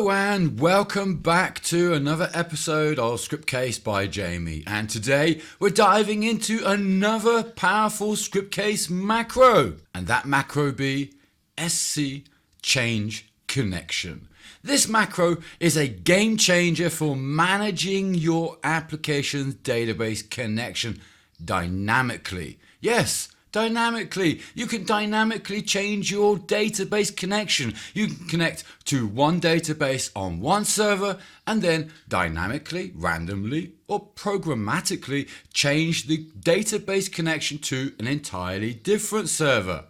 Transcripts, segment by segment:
Hello and welcome back to another episode of Scriptcase by Jamie. And today we're diving into another powerful Scriptcase macro. And that macro be SC change connection. This macro is a game changer for managing your application's database connection dynamically. Yes, dynamically. You can dynamically change your database connection. You can connect to one database on one server and then dynamically, randomly, or programmatically change the database connection to an entirely different server.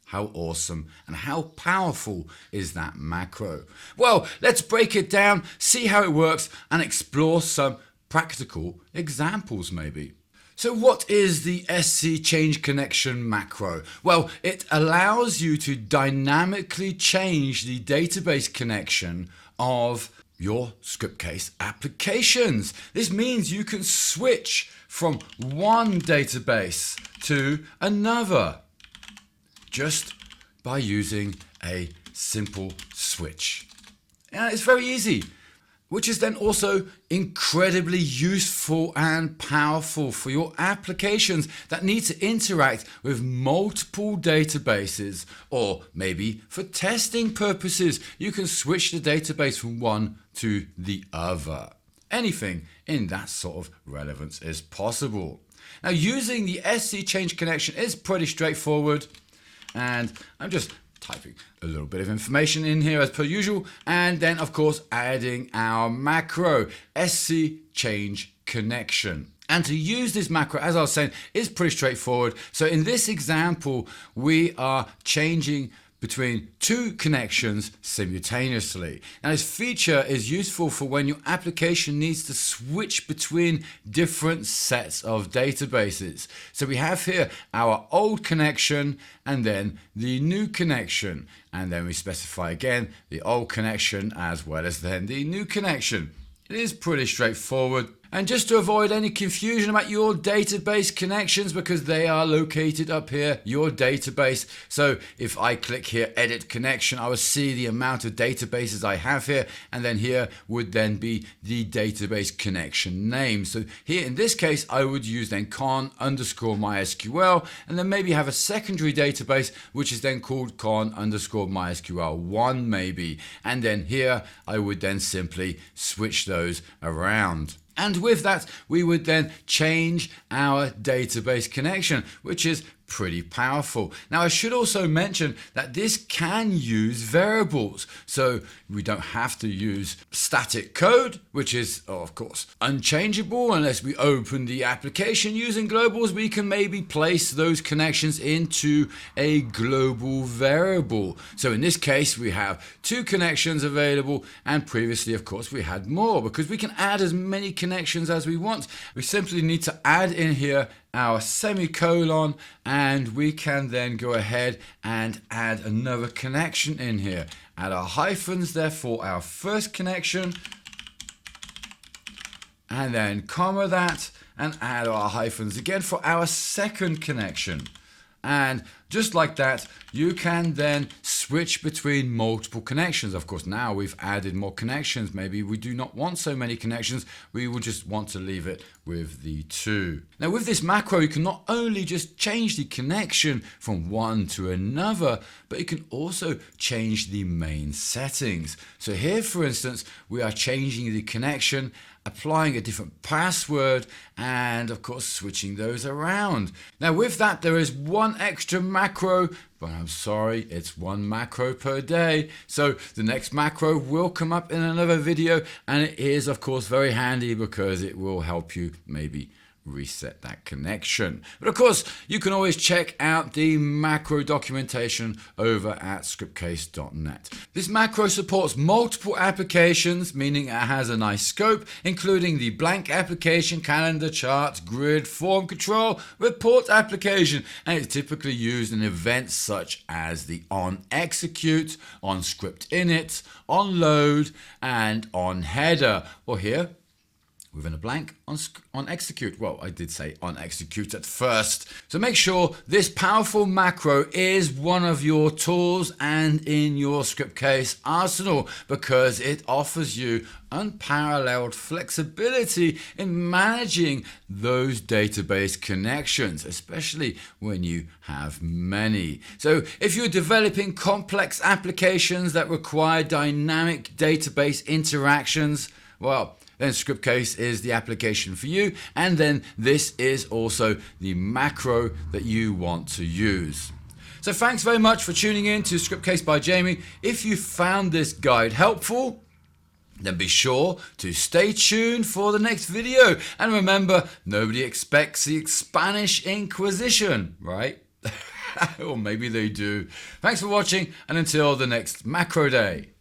How awesome and how powerful is that macro? Well, let's break it down, see how it works, and explore some practical examples maybe. So what is the SC change connection macro? Well, it allows you to dynamically change the database connection of your Scriptcase applications. This means you can switch from one database to another just by using a simple switch. And it's very easy, which is then also incredibly useful and powerful for your applications that need to interact with multiple databases, or maybe for testing purposes, you can switch the database from one to the other. Anything in that sort of relevance is possible. Now, using the SC change connection is pretty straightforward, and I'm just typing a little bit of information in here as per usual, and then of course adding our macro SC change connection. And to use this macro, as I was saying, is pretty straightforward. So in this example, we are changing between two connections simultaneously. Now, this feature is useful for when your application needs to switch between different sets of databases. So we have here our old connection and then the new connection. And then we specify again the old connection as well as then the new connection. It is pretty straightforward. And just to avoid any confusion about your database connections, because they are located up here, your database. So if I click here, edit connection, I will see the amount of databases I have here. And then here would then be the database connection name. So here in this case, I would use then con_MySQL, and then maybe have a secondary database, which is then called con_MySQL1 maybe. And then here I would then simply switch those around. And with that, we would then change our database connection, which is pretty powerful. Now, I should also mention that this can use variables. So we don't have to use static code, which is, of course, unchangeable unless we open the application. Using globals, we can maybe place those connections into a global variable. So in this case, we have two connections available, and previously, of course, we had more because we can add as many connections as we want. We simply need to add in here our semicolon, and we can then go ahead and add another connection in here. Add our hyphens there for our first connection, and then comma that, and add our hyphens again for our second connection. And just like that, you can then switch between multiple connections. Of course, now we've added more connections. Maybe we do not want so many connections. We will just want to leave it with the two. Now, with this macro, you can not only just change the connection from one to another, but you can also change the main settings. So here, for instance, we are changing the connection, applying a different password, and of course switching those around. Now with that, there is one extra macro, but I'm sorry, it's one macro per day. So the next macro will come up in another video, and it is of course very handy because it will help you maybe reset that connection. But of course, you can always check out the macro documentation over at scriptcase.net. This macro supports multiple applications, meaning it has a nice scope, including the blank application, calendar, charts, grid, form control, report application, and it's typically used in events such as the onExecute, onScriptInit, onLoad, and onHeader. Or here, within a blank on execute. Well, I did say on execute at first. So make sure this powerful macro is one of your tools and in your Scriptcase arsenal, because it offers you unparalleled flexibility in managing those database connections, especially when you have many. So if you're developing complex applications that require dynamic database interactions, well, then Scriptcase is the application for you, and then this is also the macro that you want to use. So thanks very much for tuning in to Scriptcase by Jamie. If you found this guide helpful, then be sure to stay tuned for the next video. And remember, nobody expects the Spanish Inquisition, right? Or maybe they do. Thanks for watching, and until the next macro day.